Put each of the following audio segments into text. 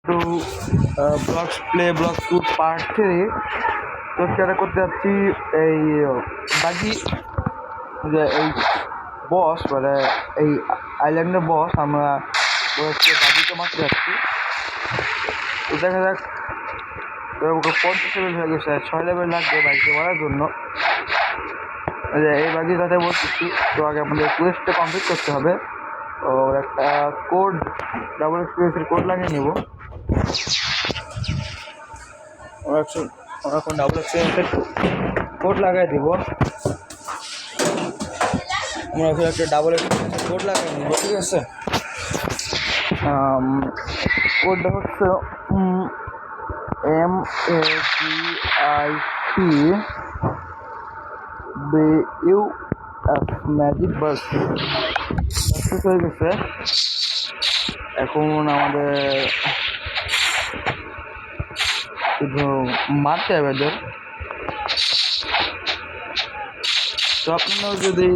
Two blocks play block 2 part 3। তো সেটা করতে যাচ্ছি এই বাকি যে এই বস মানে এই আইল্যান্ডের বস আমরা বাকিকে মারতে যাচ্ছি। তো দেখা যাক 50 লেভেল হয়ে গেছে, 6 লেভেল লাগবে বাকিকে মারার জন্য। এই বাকি কথা বলতেছি। তো আগে আমাদের কোয়েস্টটা কমপ্লিট করতে হবে। তো একটা কোড ডাবল এক্সপিরিয়েন্সের কোড লাগিয়ে নেব। আমরা এখন ডাবল এক্সপিরিয়েন্সের কোড লাগাই দিব। আমরা এখন একটা ডাবল এক্সপিরিয়েন্সের কোড লাগাই নেব, ঠিক আছে? কোডটা হচ্ছে MAGIC ম্যাজিক বাস হয়ে গেছে। এখন আমাদের শুধু মারতে হবে এদের। তো আপনার যদি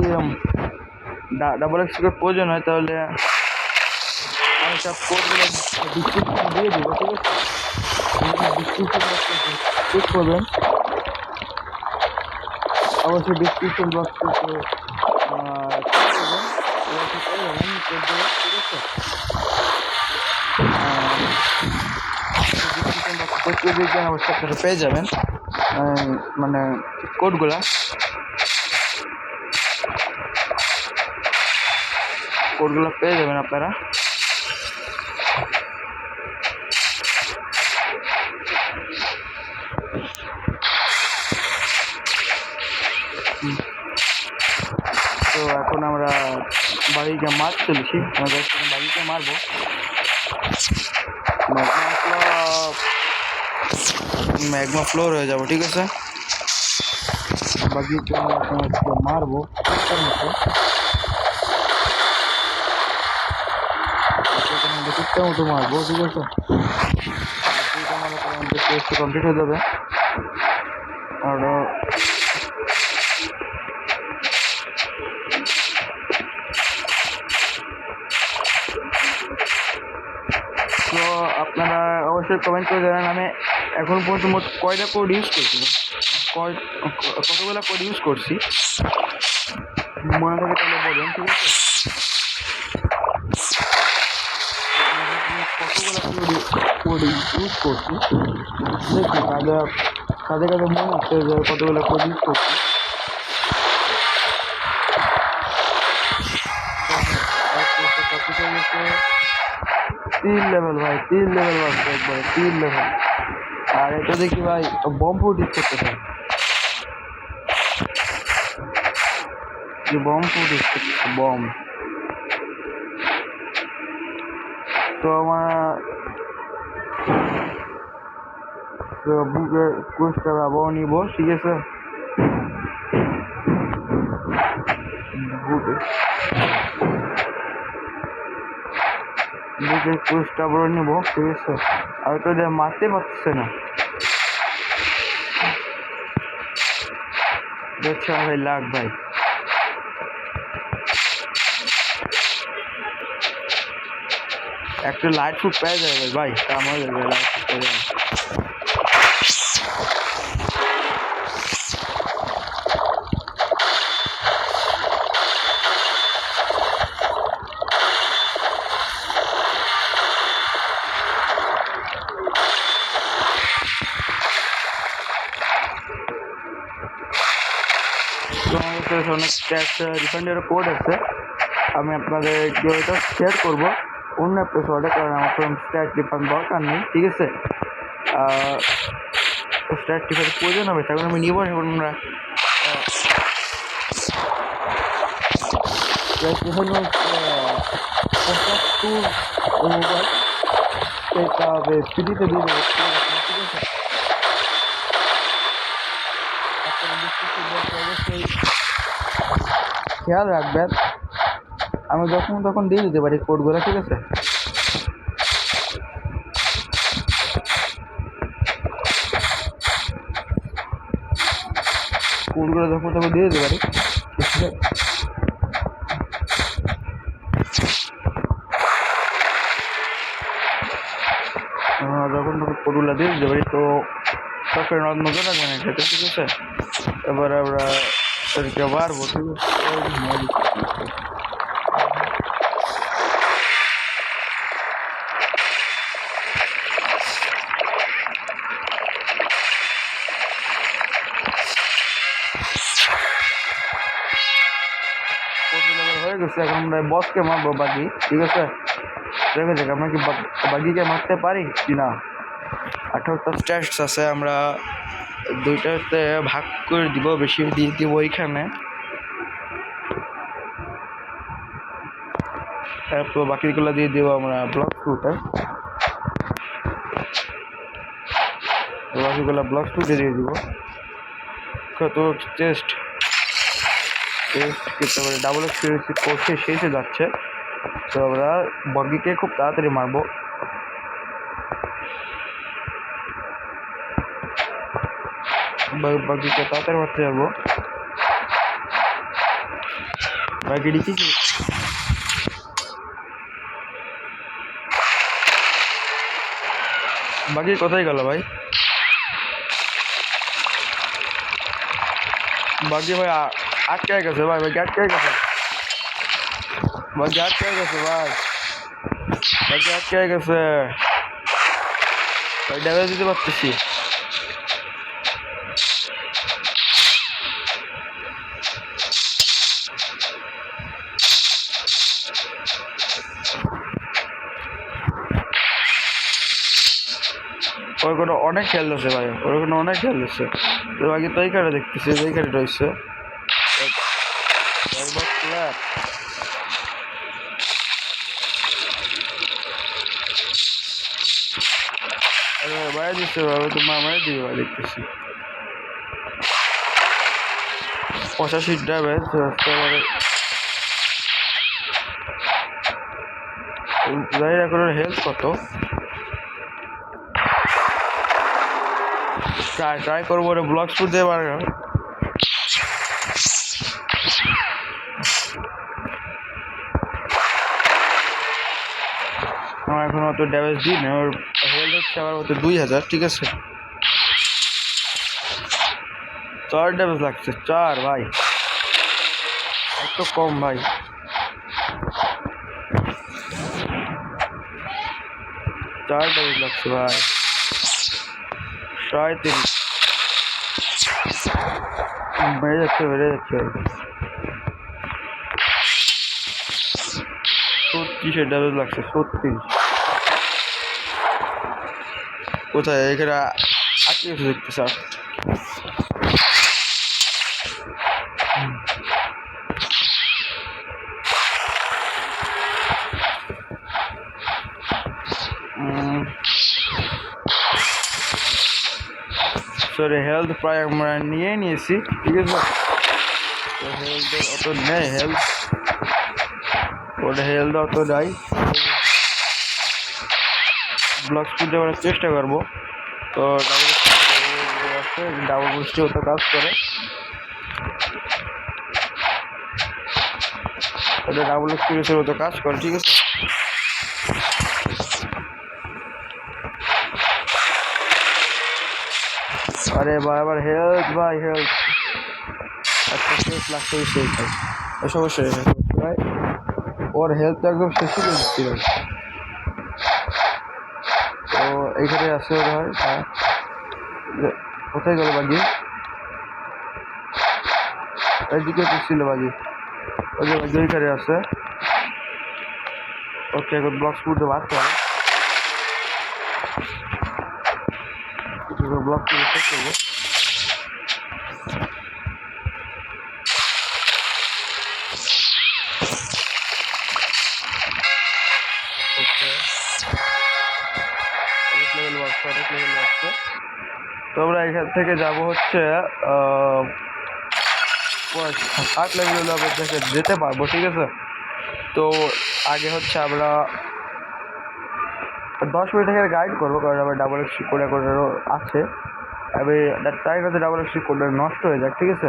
ডাবল এক্সপিরিয়েন্স প্রয়োজন হয় তাহলে আমি সব কোডগুলো ডিসক্রিপশন দিয়ে দেবো, ঠিক আছে? ডিসক্রিপশন বক্সে চেক করবেন, অবশ্যই ডিসক্রিপশন বক্স থেকে অবশ্যই আপনারা পেয়ে যাবেন মানে কোডগুলা। পেয়ে যাবেন আপনারা। তো এখন আমরা বাড়িকে মার চলেছি, আমাদের বাড়িকে মারবো। ম্যাগমা ফ্লোর হয়ে যাবো, ঠিক আছে? বাকিকে মারবো ঠিকঠাক মতো মারবো, ঠিক আছে? কমপ্লিট হয়ে যাবে। আর তো আপনারা অবশ্যই কমেন্ট করে জানান আমি এখন পর্যন্ত মোট কয়টা কোড ইউজ করছি, কতগুলো কোড ইউজ করছি মনে থাকে তাহলে বলুন, ঠিক আছে? কতগুলো কোড ইউজ করছি দেখি কাদের কাদের মনে আছে যে কতগুলো কোড ইউজ করছি। তিন লেভেল ভাই, 3 লেভেল বাড়ছে একবারে, 3 লেভেল। আর এটা দেখি ভাই বম ফুট ইউজ করতেছে, বম ফুট ইউজ করতেছে, বম। তো আমার বুকের কোয়েস্টটা আবার নিব, ঠিক আছে? বুকের কোয়েস্টটা আবার নিব, ঠিক আছে? আর তো মারতে পারতেছে না, দেখছো ভাই লাগ ভাই। একটা লাইট ফুট পেয়ে যাবে ভাই, তা আমার লাইট ফুট পেয়ে যাবে। তো আমাদের কাছে অনেক ট্যাক্স রিফান্ডের কোড আছে, আমি আপনাদের ওইটা শেয়ার করবো অন্য এপিসোডে, কারণ আমার কোনো স্ট্যাট রিফান্ড দরকার নেই, ঠিক আছে? স্ট্যাট রিফান্ড প্রয়োজন হবে তখন আমি নিব। এখন আমরা ফ্রিতে দিয়ে দেবো, ঠিক আছে? অবশ্যই খেয়াল রাখবেন, আমি যখন তখন দিয়ে দিতে পারি কোডগুলো, ঠিক আছে? কোডগুলো যখন তখন দিয়ে দিতে পারি। যখন তখন পটুলা দিয়ে দিতে পারি, তো তারপরে নজর রাখবে না খেতে, ঠিক আছে। এবার আমরা এদিকে বাড়বো, ঠিক আছে। হয়ে গেছে, এখন আমরা বসকে মারবো বাকি, ঠিক আছে। দেখা যাক আমরা কি বাকিকে মারতে পারি কি না। 18টা স্ট্যাটস আছে, আমরা দুইটাতে ভাগ করে দিব, বেশি দিয়ে দিব ওইখানে। তারপর বাকিগুলো দিয়ে দিব আমরা ব্লক ফ্রুটে, বাকিগুলো ব্লক ফ্রুটে দিয়ে দিব। কত চেস্ট করতে পারে, ডাবল এক্সপিরিয়েন্স করছে শেষে যাচ্ছে, তো আমরা বাকিকে খুব তাড়াতাড়ি মারবো। বাকিকে তাড়াতাড়ি মারতে যাবো। বাকি কি বাকি কোথায় গেল ভাই? বাকি ভাই আটকে গেছে ভাই, বাকি আটকে গেছে, বাকি আটকে গেছে ভাই, বাকি আটকে গেছে ভাই, ড্যামেজ দিতে পারতেছি। ওই কোনো অনেক খেয়াল আছে ভাই, ওর কোনো অনেক খেয়াল আছে। বাকি তো এইখানে দেখতেছি, এইখানে রয়েছে বাইরে দিচ্ছে ভাই, তো মামাই দিবে ভাই, দেখতেছি 85 ড্যামেজ। এখন হেলথ কত, ট্রাই করবো ওরা ব্লক স্পুট দিয়ে পারে না। আমার এখন অত ড্যামেজ দিই না, ওর হেলথ হচ্ছে আমার মতো 2000, ঠিক আছে। 4 ড্যামেজ লাগছে, 4 ভাই, একটু কম ভাই। চার ড্যামেজ লাগছে ভাই, 37 বেড়ে যাচ্ছে, বেড়ে যাচ্ছে। 36 ড্যামেজ লাগছে, 36। কোথায় এখানে আটকে গেছে দেখতে স্যার। সরি, হেলথ প্রায় আমরা নিয়ে নিয়েছি, ঠিক আছে। হেলথ অত নেই, হেলথ অত নাই। ব্লক স্পিড দেওয়ার চেষ্টা করবো, তো ডাবল বুস্টে তো কাজ করে, ওটা ডাবল এক্সপিরিয়েন্সের মতো কাজ করে, ঠিক আছে। আরে ভাই আবার হেলথ, ভাই হেলথ একটা শেষ লাগছে, শেষ ভাই সমস্যা ভাই, ওর হেলথ একদম শেষই করে দিচ্ছি ভাই। তো এইখানে আসছে ওর হয়, হ্যাঁ। কোথায় গেল বাকি? এইদিকে ছিল বাকি, ওই যে বাকি ওইখানে আছে। ওকে, এখন ব্লক স্পুটে মারতে হবে, ব্লক স্পুটে চেক করবো। তো আমরা এখান থেকে যাব হচ্ছে 7 লেভেল থেকে যেতে পারবো, ঠিক আছে। তো আগে হচ্ছে আমরা 10 মিনিট থেকে গাইড করবো, কারণ আমার ডাবল এক্সি কোডারও আছে। আমি ট্রাই করতে ডাবল এক্সি কোডার নষ্ট হয়ে যাক, ঠিক আছে।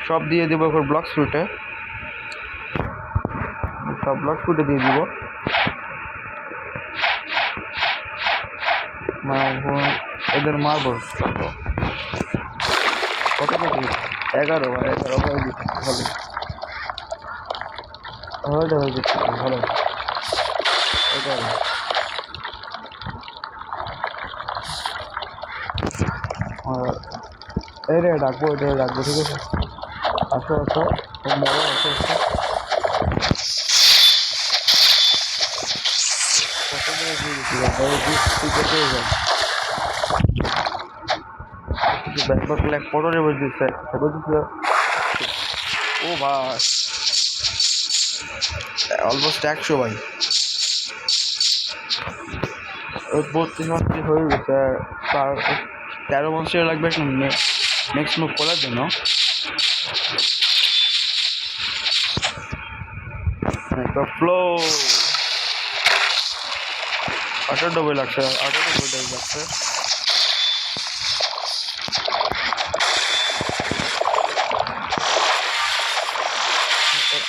সব দিয়ে দেবো এখন ব্লক স্পুটে, সব ব্লক স্পুটে দিয়ে দিব। এদের মারবো কত কেজি 11 ভাই 11 হয়ে গেছে ভালো হয়ে গেছে ভালো 11 এই রে ডাকবো এটা ডাকবো ঠিক আছে আসো আসো তোমরা আসো আসো কত করে দিয়ে দিচ্ছি ভাই তুই কত হয়ে ব্যাংকক লাইক কত রেবে দিচ্ছে বলছিস ও ভাই অলমোস্ট 100 ভাই 32 মাস হয়ে গেছে তার 13 বছর লাগবে নেক্সট মুভ করার জন্য তো ফ্লো 98 লাগছে 98 লাগছে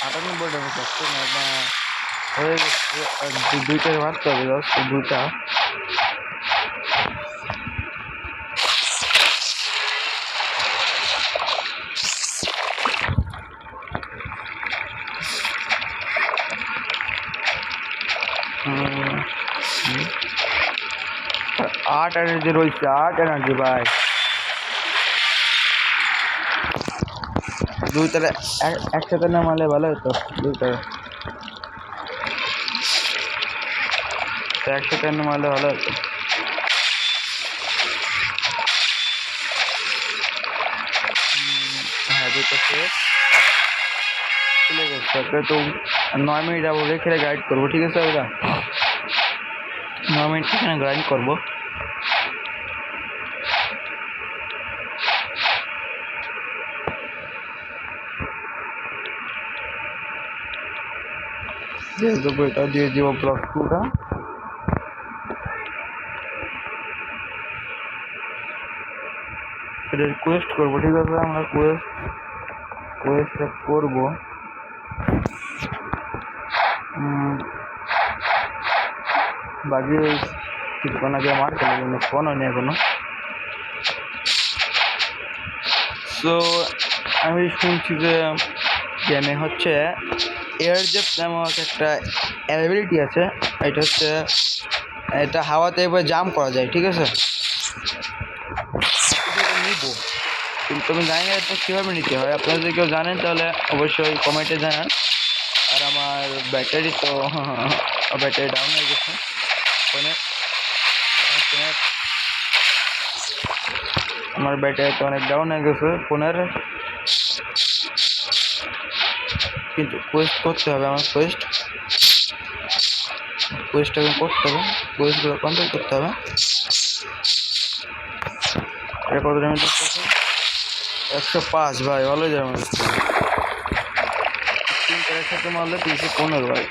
আটানব্বই ড্যামেজ লাগছে না হয়ে গেছে দুইটা মারতে হবে জাস্ট দুইটা आठ एनर्जी রয়েছে 8 एनर्जी ভাই দুইটারে একসাথে নামালে ভালো হতো দুইটারে একসাথে নামালে ভালো হতো হ্যাঁ দুইটা শেষ চলে গেছে তো 9 মিনিট আবার রেখে গাইড করবো ঠিক আছে ওরা 9 মিনিট এখানে গাইড করবো দিয়ে দেবো এটা দিয়ে দিব ব্লক টুটা এটা রিকোয়েস্ট করবো ঠিক আছে আমরা কোয়েস্টটা করবো বাকি কিছুক্ষণ আগে আমার কোনো ফোন হয়নি এখনো সো আমি শুনছি যে গেমে হচ্ছে এয়ার জেট নামক একটা অ্যাবিলিটি আছে এটা হচ্ছে এটা হাওয়াতে এবার জাম্প করা যায় ঠিক আছে নিব কিন্তু আমি জানি না এটা কীভাবে নিতে হয় আপনারা যদি কেউ জানেন তাহলে অবশ্যই কমেন্টে জানান আর আমার ব্যাটারি তো ব্যাটারি ডাউন হয়ে গেছে ফোনের আমার ব্যাটারি তো অনেক ডাউন হয়ে গেছে ফোনের কিন্তু কোয়েস্ট করতে হবে আমার কোয়েস্টটাকে করতে হবে কোয়েস্টগুলো কমপ্লিট করতে হবে এটা কত ড্যামেজ দিচ্ছে 105 ভাই ভালো যায় আমার 3 সাথে মারলে 315 ভাই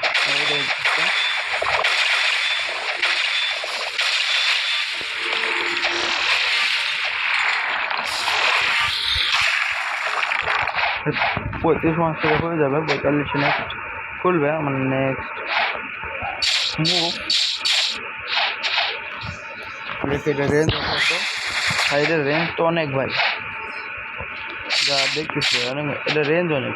পঁয়ত্রিশ মাস থেকে হয়ে যাবে 45 নেক্সট খুলবে আমার নেক্সট মুভ এটা রেঞ্জ কত সাইডের রেঞ্জ তো অনেক ভাই যা দেখতেছি অনেক এটা রেঞ্জ অনেক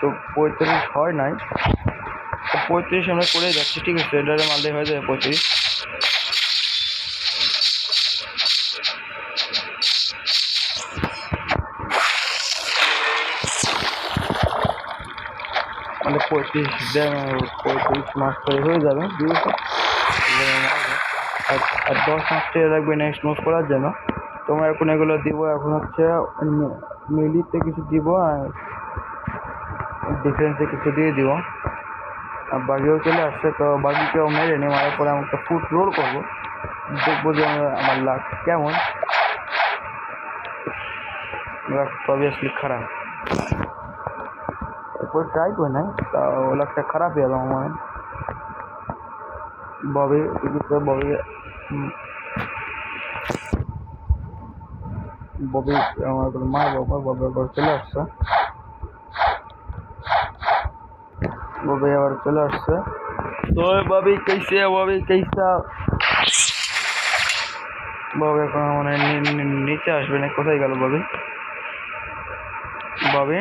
তো 35 হয় নাই 35 আমরা করে যাচ্ছি ঠিক আছে এটারে মারলে হয়ে যাবে 35 মানে 35 মাস করে হয়ে যাবে আর 10 মাস লাগবে নেক্সট মুভ করার জন্য তোমরা এখন এগুলো দিব এখন হচ্ছে মিলিতে কিছু দিব আর ডিফেন্সে কিছু দিয়ে দিব আর বাগিও চলে আসছে তো বাগিকেও মেরে নিয়ে মারার পরে আমি একটা ফুট রোল করবো দেখবো যে আমার লাক কেমন লাক অবভিয়াসলি খারাপ এরপর ট্রাই করি নাই, তা লাকটা খারাপ হয়ে গেল আমার। ববি ববি ববি আমার মারবো, ববি আবার চলে আসছে, ববি আবার চলে আসছে। তো ববি कैसे ববি कैसा ববি এখন মানে নিচে আসবে না, কোথায় গেল ববি? ববি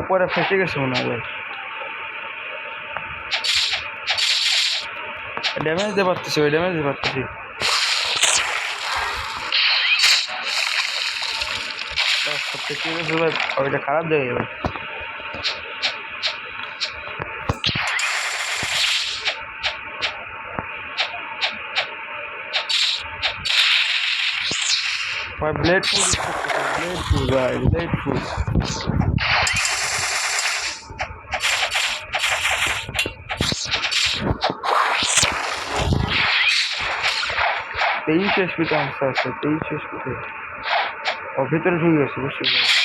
উপরে ফেসে গেছে মনে হয়, ড্যামেজ দিতে পারতেছি, ওই ড্যামেজ দিতে পারতেছি। ওইটা খারাপ জায়গায় যাবে। भाई ब्लेड फूड, ब्लेड फूड भाई, ब्लेड फूड। 23 एचपी का आंसर আছে, 23 एचपी তে ও ভিতরে ঢুকে গেছে, বুঝতে পারছি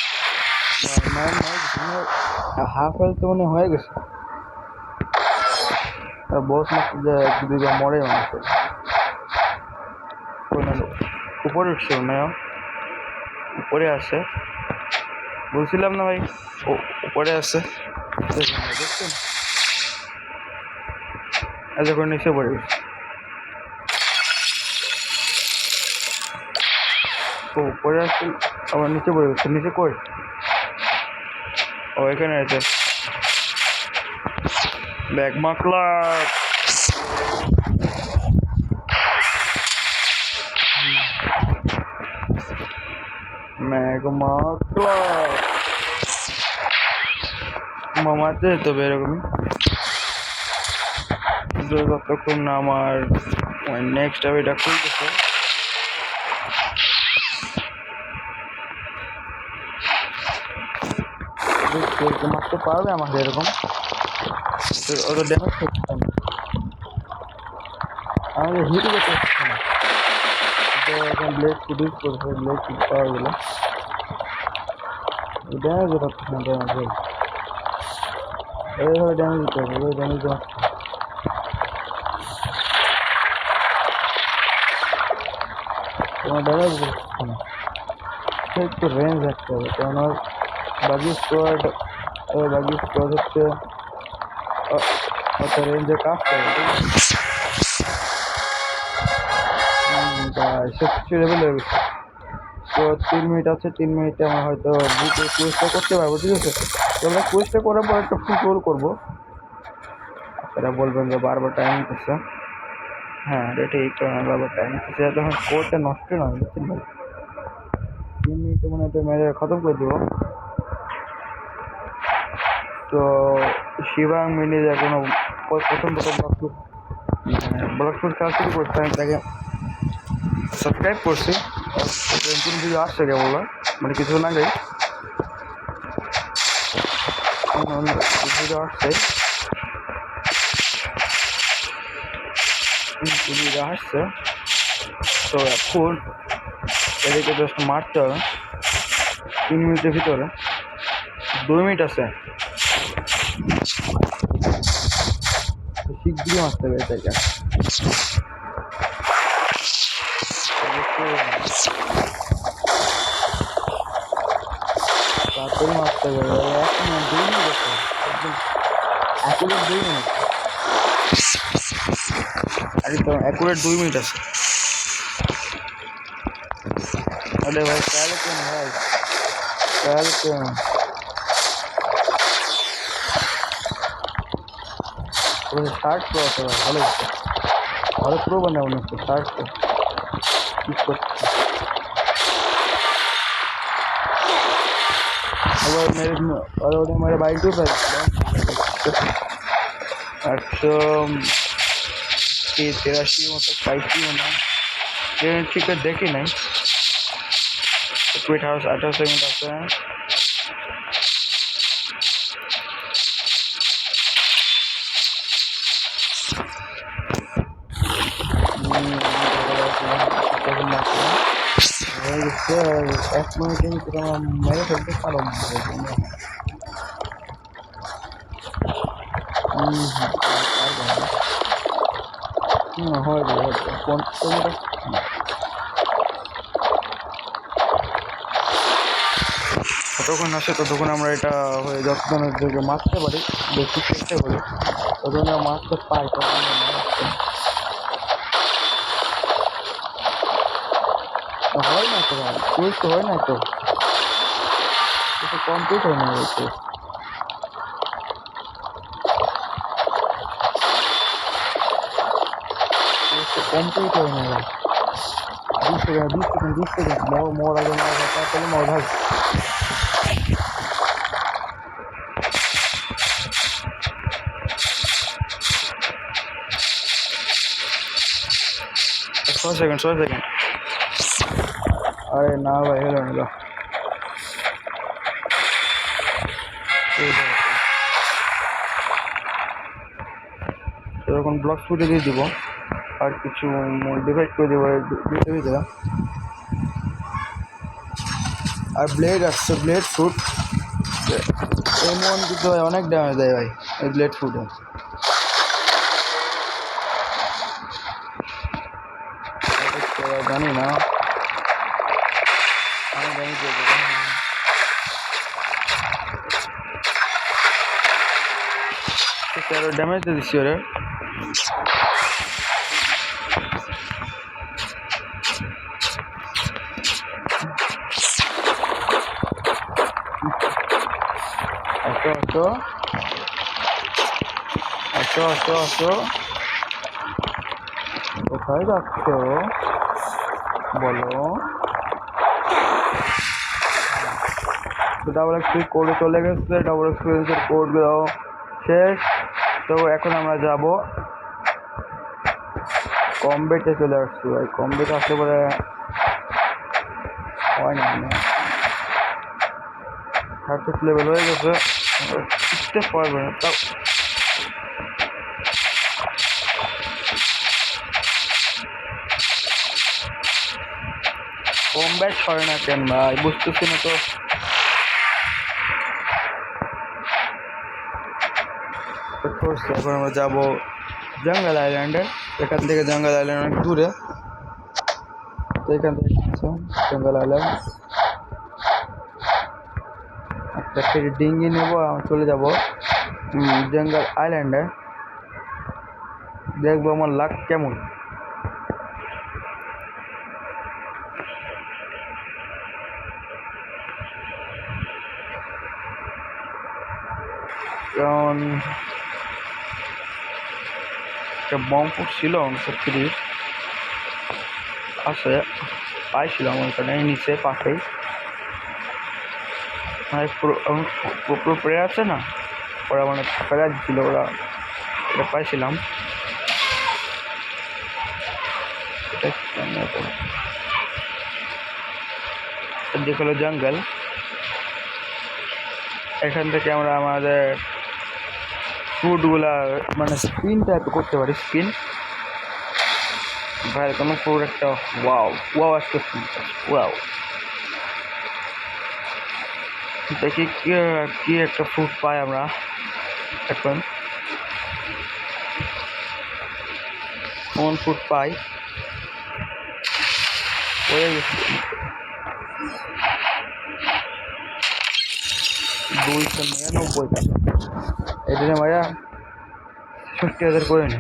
হাফ হেলথ মনে হয়ে গেছে। আর বস না দুইবার মরে মানুষ উপরে উঠছে না, উপরে আছে, বলছিলাম না ভাই উপরে আছে, দেখছেন? যখন নিচে পড়ে গেছে, উপরে আসছে আবার নিচে পড়ে গেছে। নিচে কই? ও এখানে আছে, ব্যাগ মাকলা। মামাতে তো এরকমই যতক্ষণ না আমার নেক্সট এটা খুলতেছে। মারতে পারবে আমাদের এরকম, ওটা ড্যামেজ করতে না, আমাদের হিট করতে হচ্ছে না। এখন ব্লেড প্রডিউস করছে, ব্লেড পাওয়ার গেলে ড্যামেজ হচ্ছে না, ড্যামেজ এইভাবে ড্যামেজ দিতে হবে, ওই ড্যামেজ তোমার ড্যামেজ করছে না, একটু রেঞ্জ রাখতে হবে, কারণ ওর বাকি স্কোয়াড হচ্ছে অত রেঞ্জে কাজ করে, সব কিছু লেভেল হয়ে গেছে। তো 3 মিনিট আছে, 3 মিনিটে আমরা হয়তো কুইজটা করতে পারবো, ঠিক আছে? তো আমরা কুইজটা করার পর একটা ফুল গোল করবো। আপনারা বলবেন যে বারবার টাইম নিতেছে, হ্যাঁ এটা ঠিক, বারবার টাইম নিতেছে, তখন স্কোরটা নষ্ট নয়, বুঝছেন ভাই? 3 মিনিটে মানে এটা ম্যাচ খতম করে দেবো। তো শিবাং মিলে যে কোনো প্রথম ব্লকফুট খেলা শুরু করতে আমি তাকে সাবস্ক্রাইব করছি, নতুন ভিডিও আসছে কেবল, মানে কিছুদিন আগে ভিডিও আসছে, আসছে। তো এখন এদিকে জাস্ট মারতে হবে 3 মিনিটের ভিতরে, 2 মিনিট আছে, শিগগিরই মারতে হবে এটাকে, তাড়াতাড়ি মারতে হবে। 1 মিনিট 2 মিনিট আছে, একদম অ্যাকুরেট 2 মিনিট, একদম অ্যাকুরেট 2 মিনিট আছে। अरे भाई क्या लेते हैं भाई, क्या लेते हैं? स्टार्ट करो तो हेलो हेलो प्रो बना उन्हें स्टार्ट करो इसको। और मेरे बाइक भी भाई 883 मतलब 5 होना ठीक है, देखी नहीं ट्वीट हाउस 18 सेकंड आते हैं। एक मिनट मेरे फैलते पारो হয়ে যাবে যতক্ষণ আসে ততক্ষণ আমরা এটা হয়ে যতক্ষণের দিকে মারতে পারি বেশি চেষ্টা করি ততক্ষণ আমরা মারতে পাই তখন হয় না তো ভাই টেস্ট হয় না তো এটা কমপ্লিট হয় না টেস্ট কমপ্লিট হয় না 20 সেকেন্ড মোর আগে তাহলে মোর ভাই ছয় সেকেন্ড আরে না ভাই হলো না এখন ব্লক ফুটে দিয়ে দিব আর কিছু ডিভাইড করে দেবো দিলাম আর ব্লেড আসছে ব্লেড ফুট এমন কিন্তু ভাই অনেক ড্যামেজ দেয় ভাই এই ব্লেড ফুটে জানি না আমি ড্যামেজ দিয়ে দিচ্ছি ওরে আসো কোথায় যাচ্ছ বলো ডাবল এক্সপিরিয়েন্স কোডে চলে গেছে ডাবল এক্সপিরিয়েন্সের কোডগুলো শেষ তো এখন আমরা যাব কমবেটে চলে আসছি ভাই কমবেট আসলে পরে হয় না 36 লেভেল হয়ে গেছে শিখতে পারবে না তাও কমব্যাট করে না কেন ভাই বুঝতেছি না তো এখন আমরা যাবো জঙ্গল আইল্যান্ডে এখান থেকে জঙ্গল আইল্যান্ড অনেক দূরে তো এখান থেকে জঙ্গল আইল্যান্ড একটা ফেরি ডিঙ্গি নেবো আমরা চলে যাবো জঙ্গল আইল্যান্ডে দেখবো আমার লাক কেমন কারণ একটা বম ছিল 39 আছে পাইছিলাম ওইখানে নিচে পাশেই পুরো প্রেয়ার আছে না ওরা মানে প্রেয়ার ছিল ওরা এটা পাইছিলাম দেখ হলো জঙ্গল এখান থেকে আমরা আমাদের ফুডগুলা মানে স্পিন টাইপ করতে পারি স্পিন ভাই কোনো ফুড একটা ওয়াও একটা ওয়াও দেখি কি একটা ফুড পাই আমরা এখন কোন ফুড পাই হয়ে গেছে 299 টাকা এটা ভাইয়া 60,000 করে নি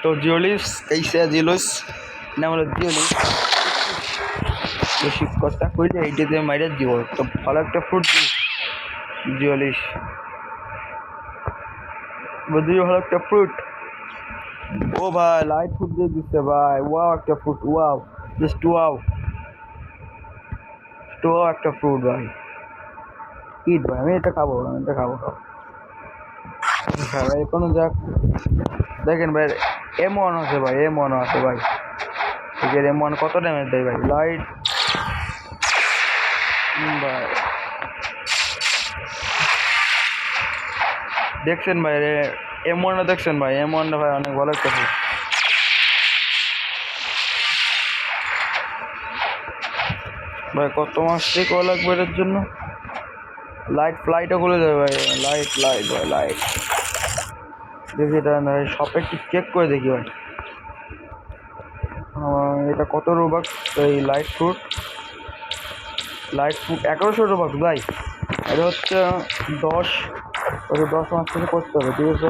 तो जियोलिस कैसे जियोलिस नाम হলো জিওলিস বেশি কথা কইলে এইটাতে মাইরা দিব তো ভালো একটা ফ্রুট জিওলিস বুঝি ভালো একটা ফ্রুট ও ভাই লাইট ফ্রুট দিয়ে দিচ্ছে ভাই ওয়াও একটা ফ্রুট ওয়াও জাস্ট ওয়াও একটা ফ্রুট ভাই ইট ভাই আমি এটা খাবো হ্যাঁ ভাই কোনো যাক দেখেন ভাই M1 আছে ভাই M1 কত ড্যামেজ দেয় ভাই লাইট ভাই দেখছেন ভাই M1 দেখছেন ভাই, M1 ভাই অনেক ভালো একটা ফুট। ভাই কত মাস থেকে লাগবে এর জন্য? লাইটও খুলে যাবে ভাই, লাইট ভাই লাইট দেখি এটা ভাই শপে একটু চেক করে দেখি ভাই। এটা কত রুবাক? এই লাইট ফুট 1100 রুবাক ভাই। এটা হচ্ছে 10 মাস থেকে করতে হবে, ঠিক আছে?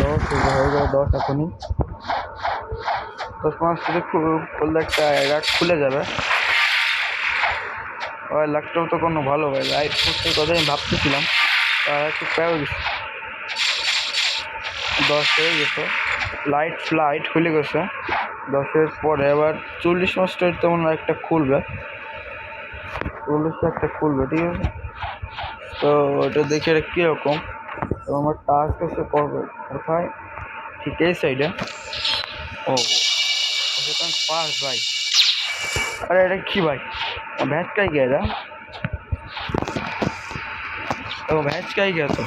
10 হয়ে গেল, 10 এখনই 10 মাস থেকে করলে একটা রাট খুলে যাবে ভাই। ল্যাপটপ তো কোনো ভালো ভাই, লাইট ফুটের কথা আমি ভাবতেছিলাম, তার একটু প্যাও গেছে। 10 হয়ে গেছে, লাইট খুলে গেছে। 10-এর পরে আবার 40 মাসটার তেমন একটা খুলবে, 40 একটা খুলবে, ঠিক আছে? তো ওটা দেখে এটা কীরকম। তো আমার টাচ কাছে করবে কোথায়? ঠিক এই সাইডে। ও সেটা পাস ভাই। আরে এটা কি ভাই, ভ্যাচকাই গিয়ে এটা, ও ভ্যাচকাই গিয়ে তো।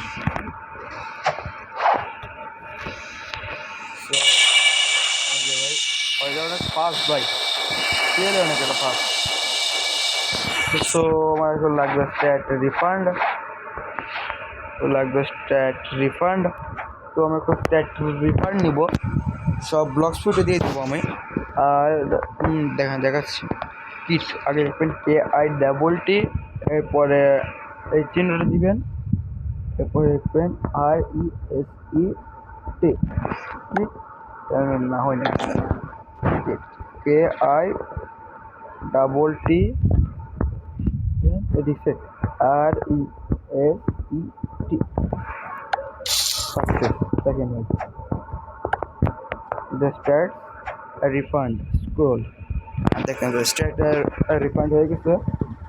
ভাই পাস ভাই, কে অনেক এটা পাস। তো আমার এখন লাগবে স্ট্যাট রিফান্ড, তো আমি এখন স্ট্যাট রিফান্ড নিব, সব ব্লকস ফুটে দিয়ে দেবো আমি। আর দেখাচ্ছি কিট আগে লিখবেন KITT, এরপরে এই চিহ্নটা দিবেন, এরপরে লিখবেন RESET কিট, না হয় না KITT reset RESET success. Second one the start refund scroll, দেখেন স্টার্ট রিফান্ড হয়ে গেছে।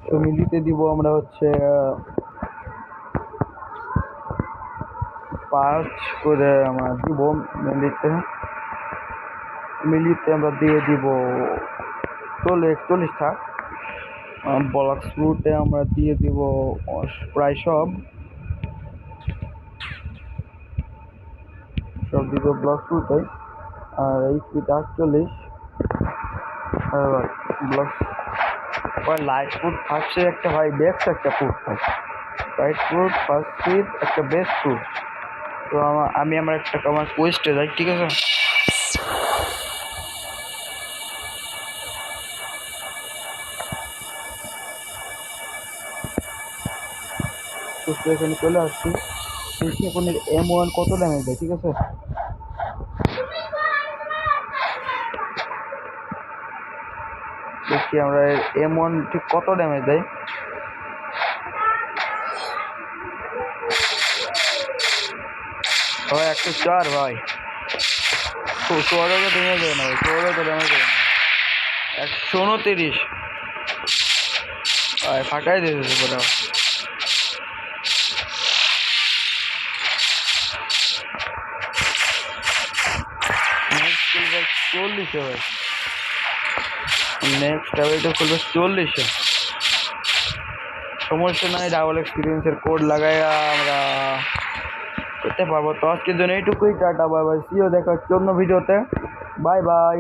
তো মিলিতে দিব আমরা হচ্ছে 5 করে আমরা দিব মিলিতে আমরা দিয়ে দিব 41 থাক। ব্লকস ফুটে আমরা দিয়ে দিব প্রায় সব দিব ব্লকস ফুটে। আর এই ফুট 48 ব্লকস লাইট ফুট ফার্স্টে একটা ভাই, বেস্ট একটা ফুট ভাই, লাইট ফুট ফার্স্ট ফুট একটা বেস্ট ফুট। তো আমি আমার একটা আমার কোয়েস্টে যাই, ঠিক আছে? তো এখানে চলে আসছি, দেখি এখন M1 কত ড্যামেজ দেয়, ঠিক আছে? দেখি আমরা M1 ঠিক কত ড্যামেজ দেয়। ভাই 104 ভাই, 16 ড্যামেজ দেয় না ভাই, 16 ড্যামেজ দেয় না, 129 ভাই, ফাটাই দিয়েছে পুরো। নেক্সট 40 ভাই, নেক্সট এটা খুলবে 40। সমস্যা নাই, ডাবল এক্সপিরিয়েন্সের কোড লাগাই আমরা করতে পারবো। তো আজকের জন্য এইটুকুই, টাটা বাই বাই, সিও দেখা হচ্ছে অন্য ভিডিওতে, বাই বাই।